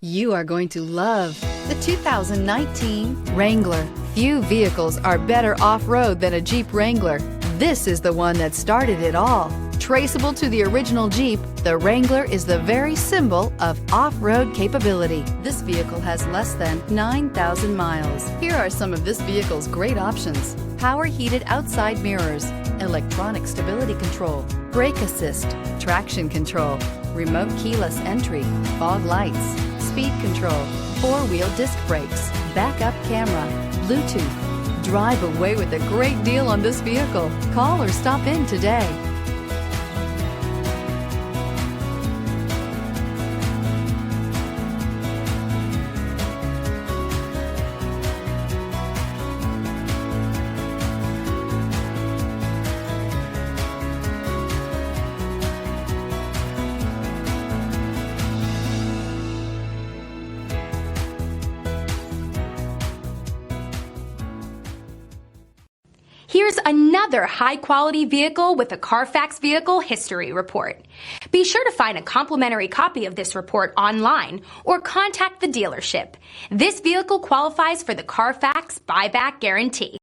You are going to love the 2019 Wrangler. Few vehicles are better off-road than a Jeep Wrangler. This is the one that started it all. Traceable to the original Jeep, the Wrangler is the very symbol of off-road capability. This vehicle has less than 9,000 miles. Here are some of this vehicle's great options: power heated outside mirrors, electronic stability control, brake assist, traction control, remote keyless entry, fog lights, speed control, four-wheel disc brakes, backup camera, Bluetooth. Drive away with a great deal on this vehicle. Call or stop in today. Here's another high-quality vehicle with a Carfax Vehicle History Report. Be sure to find a complimentary copy of this report online or contact the dealership. This vehicle qualifies for the Carfax Buyback Guarantee.